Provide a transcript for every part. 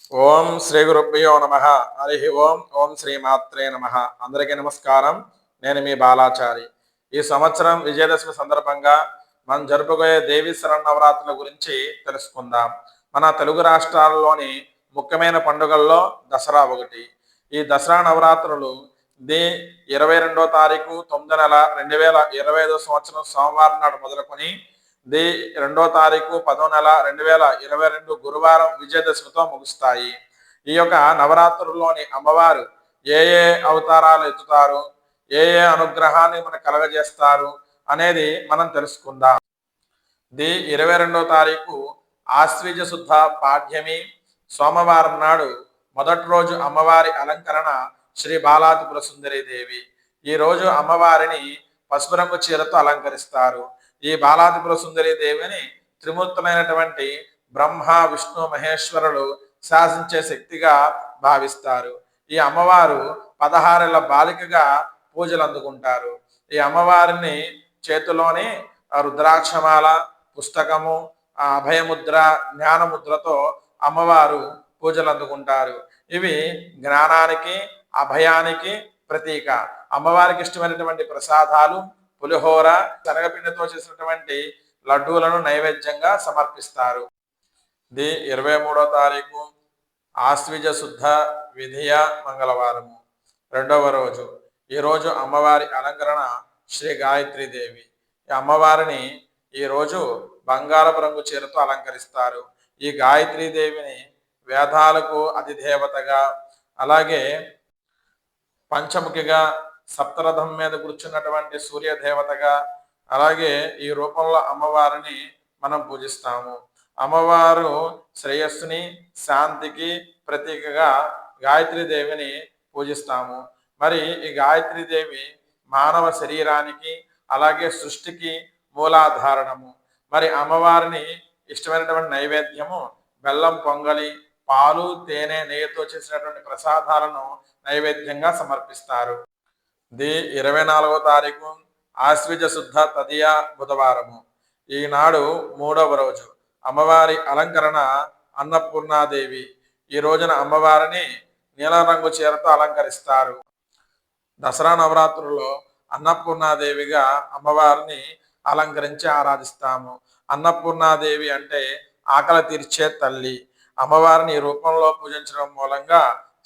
ఓం శ్రీ గురుభ్యో నమ. హరి ఓం. ఓం శ్రీ మాత్రే నమ. అందరికీ నమస్కారం. నేను మీ బాలాచారి. ఈ సంవత్సరం విజయదశమి సందర్భంగా మనం జరుపుకోయే దేవీ శరన్నవరాత్రుల గురించి తెలుసుకుందాం. మన తెలుగు రాష్ట్రాల్లోని ముఖ్యమైన పండుగల్లో దసరా ఒకటి. ఈ దసరా నవరాత్రులు 22వ తారీఖు 9వ నెల 2025 సంవత్సరం సోమవారం నాడు మొదలుకొని 2వ తారీఖు 10వ నెల 2022 గురువారం విజయదశమితో ముగుస్తాయి. ఈ యొక్క నవరాత్రుల్లోని అమ్మవారు ఏ ఏ అవతారాలు ఎత్తుతారు, ఏ ఏ అనుగ్రహాన్ని మనకు కలగజేస్తారు అనేది మనం తెలుసుకుందాం. 22వ తారీఖు ఆశ్వీజ శుద్ధ పాడ్యమి సోమవారం నాడు మొదటి రోజు అమ్మవారి అలంకరణ శ్రీ బాలాత్రిపుర సుందరి దేవి. ఈ రోజు అమ్మవారిని పసుపు రంగు చీరతో అలంకరిస్తారు. ఈ బాలాత్రిపుర సుందరి దేవిని త్రిమూర్తులైనటువంటి బ్రహ్మ విష్ణు మహేశ్వరులు శాసించే శక్తిగా భావిస్తారు. ఈ అమ్మవారు 16 బాలికగా పూజలు అందుకుంటారు. ఈ అమ్మవారిని చేతిలోని రుద్రాక్షమాల, పుస్తకము, అభయముద్ర, జ్ఞానముద్రతో అమ్మవారు పూజలు అందుకుంటారు. ఇవి జ్ఞానానికి, అభయానికి ప్రతీక. అమ్మవారికి ఇష్టమైనటువంటి ప్రసాదాలు పులిహోర, శనగపిండితో చేసినటువంటి లడ్డూలను నైవేద్యంగా సమర్పిస్తారు. 23వ తారీఖు ఆశ్వీజ శుద్ధ విధియ మంగళవారము, రెండవ రోజు. ఈరోజు అమ్మవారి అలంకరణ శ్రీ గాయత్రీదేవి. ఈ అమ్మవారిని ఈరోజు బంగారపు రంగు చీరతో అలంకరిస్తారు. ఈ గాయత్రీదేవిని వేదాలకు అధిదేవతగా, అలాగే పంచముఖిగా, సప్తరథం మీద కూర్చున్నటువంటి సూర్య దేవతగా, అలాగే ఈ రూపంలో అమ్మవారిని మనం పూజిస్తాము. అమ్మవారు శ్రేయస్సుని, శాంతికి ప్రతీకగా గాయత్రీదేవిని పూజిస్తాము. మరి ఈ గాయత్రీదేవి మానవ శరీరానికి, అలాగే సృష్టికి మూలాధారణము. మరి అమ్మవారిని ఇష్టమైనటువంటి నైవేద్యము బెల్లం పొంగలి, పాలు, తేనె, నెయ్యితో చేసినటువంటి ప్రసాదాలను నైవేద్యంగా సమర్పిస్తారు. 24వ తారీఖు ఆశ్వీజ శుద్ధ తదియ బుధవారము. ఈనాడు 3వ రోజు. అమ్మవారి అలంకరణ అన్నపూర్ణాదేవి. ఈ రోజున అమ్మవారిని నీలం రంగు చీరతో అలంకరిస్తారు. దసరా నవరాత్రుల్లో అన్నపూర్ణాదేవిగా అమ్మవారిని అలంకరించి ఆరాధిస్తాము. అన్నపూర్ణాదేవి అంటే ఆకలి తీర్చే తల్లి. అమ్మవారిని ఈ రూపంలో పూజించడం మూలంగా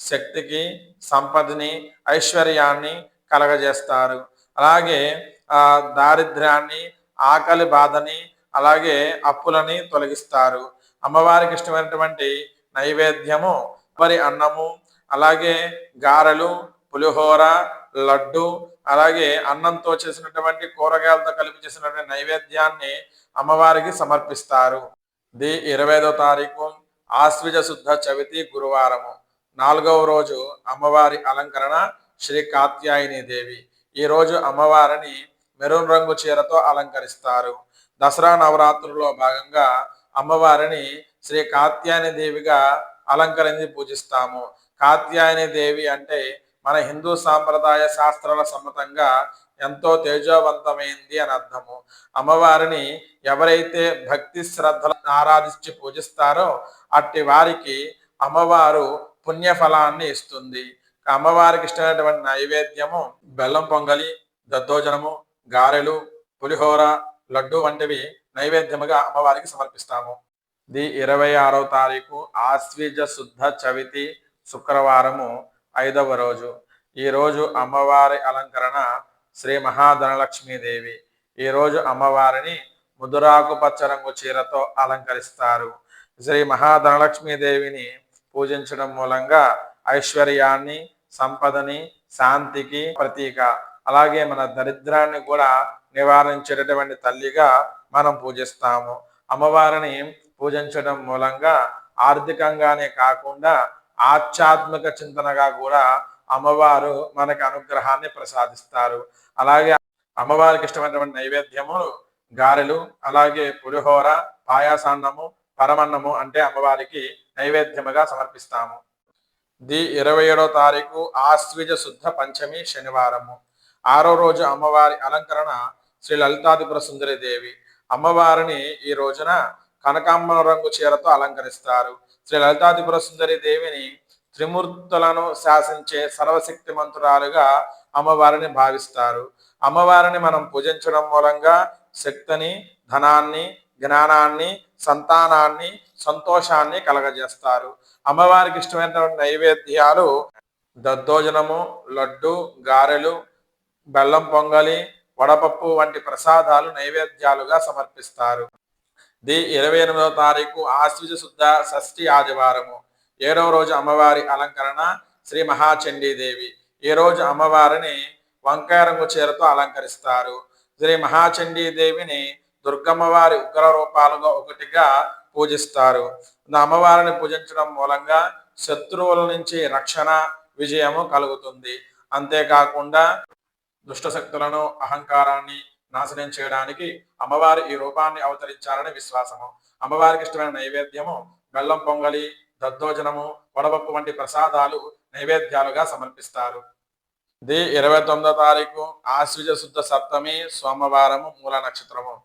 శక్తికి, సంపదని, ఐశ్వర్యాన్ని కలగజేస్తారు. అలాగే దారిద్ర్యాన్ని, ఆకలి బాధని, అలాగే అప్పులని తొలగిస్తారు. అమ్మవారికి ఇష్టమైనటువంటి నైవేద్యము మరి అన్నము, అలాగే గారెలు, పులిహోర, లడ్డు, అలాగే అన్నంతో చేసినటువంటి కూరగాయలతో కలిపి చేసినటువంటి నైవేద్యాన్ని అమ్మవారికి సమర్పిస్తారు. 25వ తారీఖు ఆశ్వీజ శుద్ధ చవితి గురువారము, 4వ రోజు. అమ్మవారి అలంకరణ శ్రీ కాత్యాయని దేవి. ఈ రోజు అమ్మవారిని మెరూన్ రంగు చీరతో అలంకరిస్తారు. దసరా నవరాత్రుల్లో భాగంగా అమ్మవారిని శ్రీ కాత్యాయని దేవిగా అలంకరించి పూజిస్తాము. కాత్యాయని దేవి అంటే మన హిందూ సాంప్రదాయ శాస్త్రాల సమ్మతంగా ఎంతో తేజోవంతమైంది అని అర్థము. అమ్మవారిని ఎవరైతే భక్తి శ్రద్ధలు ఆరాధించి పూజిస్తారో అట్టి వారికి అమ్మవారు పుణ్యఫలాన్ని ఇస్తుంది. అమ్మవారికి ఇష్టమైనటువంటి నైవేద్యము బెల్లం పొంగలి, దద్దోజనము, గారెలు, పులిహోర, లడ్డు వంటివి నైవేద్యముగా అమ్మవారికి సమర్పిస్తాము. 26వ తారీఖు ఆశ్వీజ శుద్ధ చవితి శుక్రవారము, 5వ రోజు. ఈ రోజు అమ్మవారి అలంకరణ శ్రీ మహాధనలక్ష్మీదేవి. ఈ రోజు అమ్మవారిని ముదురాకు పచ్చ రంగు చీరతో అలంకరిస్తారు. శ్రీ మహాధనలక్ష్మీదేవిని పూజించడం మూలంగా ఐశ్వర్యాన్ని, సంపదని, శాంతికి ప్రతీక. అలాగే మన దరిద్రాన్ని కూడా నివారించేటటువంటి తల్లిగా మనం పూజిస్తాము. అమ్మవారిని పూజించడం మూలంగా ఆర్థికంగానే కాకుండా ఆధ్యాత్మిక చింతనగా కూడా అమ్మవారు మనకి అనుగ్రహాన్ని ప్రసాదిస్తారు. అలాగే అమ్మవారికి ఇష్టమైనటువంటి నైవేద్యములు గారెలు, అలాగే పులిహోర, పాయాసాన్నము, పరమన్నము అంటే అమ్మవారికి నైవేద్యముగా సమర్పిస్తాము. 27వ తారీఖు ఆశ్వీజ శుద్ధ పంచమి శనివారము, 6వ రోజు. అమ్మవారి అలంకరణ శ్రీ లలితాదిపుర సుందరి దేవి. అమ్మవారిని ఈ రోజున కనకాంబర రంగు చీరతో అలంకరిస్తారు. శ్రీ లలితాదిపుర సుందరి దేవిని త్రిమూర్తులను శాసించే సర్వశక్తిమంతురాలుగా అమ్మవారిని భావిస్తారు. అమ్మవారిని మనం పూజించడం మూలంగా శక్తిని, ధనాన్ని, జ్ఞానాన్ని, సంతానాన్ని, సంతోషాన్ని కలగజేస్తారు. అమ్మవారికి ఇష్టమైనటువంటి నైవేద్యాలు దద్దోజనము, లడ్డు, గారెలు, బెల్లం పొంగలి, వడపప్పు వంటి ప్రసాదాలు నైవేద్యాలుగా సమర్పిస్తారు. 28వ తారీఖు ఆశ్వీజ శుద్ధ షష్ఠి ఆదివారము. 7వ రోజు అమ్మవారి అలంకరణ శ్రీ మహాచండీదేవి. ఈ రోజు అమ్మవారిని వంకాయ రంగు చీరతో అలంకరిస్తారు. శ్రీ మహాచండీదేవిని దుర్గమ్మవారి ఉగ్ర రూపాలుగా ఒకటిగా పూజిస్తారు. అమ్మవారిని పూజించడం మూలంగా శత్రువుల నుంచి రక్షణ, విజయము కలుగుతుంది. అంతేకాకుండా దుష్టశక్తులను, అహంకారాన్ని నాశనం చేయడానికి అమ్మవారి ఈ రూపాన్ని అవతరించారని విశ్వాసము. అమ్మవారికి ఇష్టమైన నైవేద్యము బెల్లం పొంగలి, దద్దోజనము, వడపప్పు వంటి ప్రసాదాలు నైవేద్యాలుగా సమర్పిస్తారు. 29వ తారీఖు ఆశ్వీజ శుద్ధ సప్తమి సోమవారము, మూల నక్షత్రము.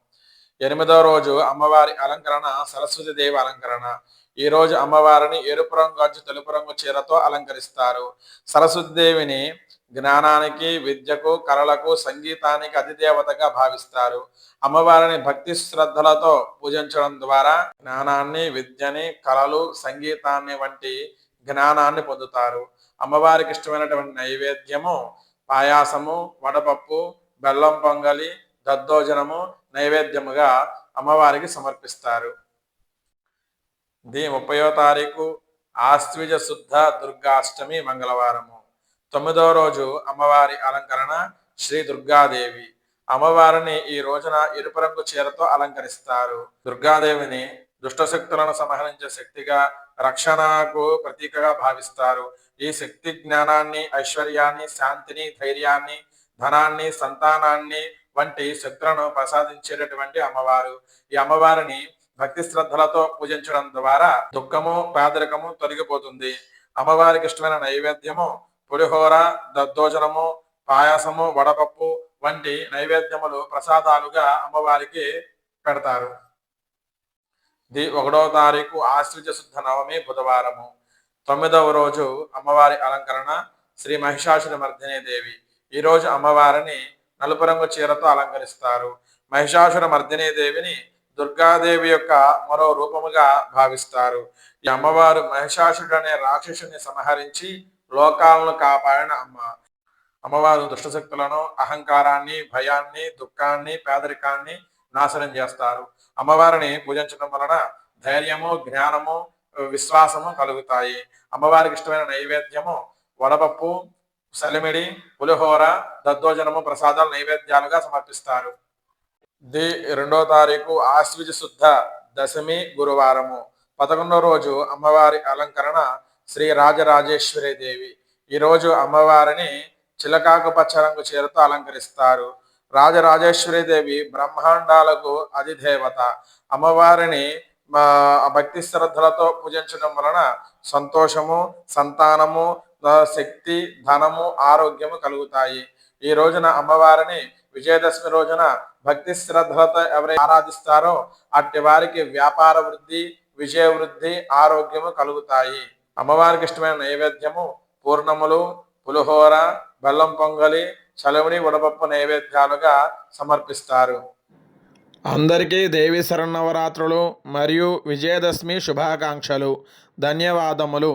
8వ రోజు అమ్మవారి అలంకరణ సరస్వతి దేవి అలంకరణ. ఈ రోజు అమ్మవారిని ఎరుపు రంగు అచ్చు తెలుపు రంగు చీరతో అలంకరిస్తారు. సరస్వతి దేవిని జ్ఞానానికి, విద్యకు, కళలకు, సంగీతానికి అధిదేవతగా భావిస్తారు. అమ్మవారిని భక్తి శ్రద్ధలతో పూజించడం ద్వారా జ్ఞానాన్ని, విద్యని, కళలు, సంగీతాన్ని వంటి జ్ఞానాన్ని పొందుతారు. అమ్మవారికి ఇష్టమైనటువంటి నైవేద్యము పాయాసము, వడపప్పు, బెల్లం పొంగలి, దద్దోజనము నైవేద్యముగా అమ్మవారికి సమర్పిస్తారు. 30వ తారీఖు ఆశ్వీజ శుద్ధ దుర్గాష్టమి మంగళవారము. 9వ రోజు అమ్మవారి అలంకరణ శ్రీ దుర్గాదేవి. అమ్మవారిని ఈ రోజున ఎరుపు రంగు చీరతో అలంకరిస్తారు. దుర్గాదేవిని దుష్టశక్తులను సంహరించే శక్తిగా, రక్షణకు ప్రతీకగా భావిస్తారు. ఈ శక్తి జ్ఞానాన్ని, ఐశ్వర్యాన్ని, శాంతిని, ధైర్యాన్ని, ధనాన్ని, సంతానాన్ని వంటి శక్తులను ప్రసాదించేటటువంటి అమ్మవారు. ఈ అమ్మవారిని భక్తి శ్రద్ధలతో పూజించడం ద్వారా దుఃఖము, పేదరికము తొలగిపోతుంది. అమ్మవారికి ఇష్టమైన నైవేద్యము పులిహోర, దద్దోజనము, పాయాసము, వడపప్పు వంటి నైవేద్యములు ప్రసాదాలుగా అమ్మవారికి పెడతారు. 1వ తారీఖు ఆశ్వీజ శుద్ధ నవమి బుధవారము. 9వ రోజు అమ్మవారి అలంకరణ శ్రీ మహిషాసుర మర్దిని దేవి. ఈ రోజు అమ్మవారిని నలుపు రంగు చీరతో అలంకరిస్తారు. మహిషాసుర మర్దిని దేవిని దుర్గాదేవి యొక్క మరో రూపముగా భావిస్తారు. ఈ అమ్మవారు మహిషాసురుడు అనే రాక్షసుని సంహరించి లోకాలను కాపాడిన అమ్మ. అమ్మవారు దుష్టశక్తులను, అహంకారాన్ని, భయాన్ని, దుఃఖాన్ని, పేదరికాన్ని నాశనం చేస్తారు. అమ్మవారిని పూజించడం వలన ధైర్యము, జ్ఞానము, విశ్వాసము కలుగుతాయి. అమ్మవారికి ఇష్టమైన నైవేద్యము వడపప్పు, సలిమిడి, పులిహోర, దద్దోజనము ప్రసాదాలు నైవేద్యాలుగా సమర్పిస్తారు. 2వ తారీఖు ఆశ్వీజ శుద్ధ దశమి గురువారము. 11వ రోజు అమ్మవారి అలంకరణ శ్రీ రాజరాజేశ్వరి దేవి. ఈరోజు అమ్మవారిని చిలకాకు పచ్చ రంగు చీరతో అలంకరిస్తారు. రాజరాజేశ్వరి దేవి బ్రహ్మాండాలకు అధిదేవత. అమ్మవారిని భక్తి శ్రద్ధలతో పూజించడం వలన సంతోషము, సంతానము, శక్తి, ధనము, ఆరోగ్యము కలుగుతాయి. ఈ రోజున అమ్మవారిని విజయదశమి రోజున భక్తి శ్రద్ధలతో ఎవరైతే ఆరాధిస్తారో అట్టి వారికి వ్యాపార వృద్ధి, విజయ వృద్ధి, ఆరోగ్యము కలుగుతాయి. అమ్మవారికి ఇష్టమైన నైవేద్యము పూర్ణములు, పులిహోర, బెల్లం పొంగలి, చలవిడి, వడపప్పు నైవేద్యాలుగా సమర్పిస్తారు. అందరికీ దేవి శరన్నవరాత్రులు మరియు విజయదశమి శుభాకాంక్షలు. ధన్యవాదములు.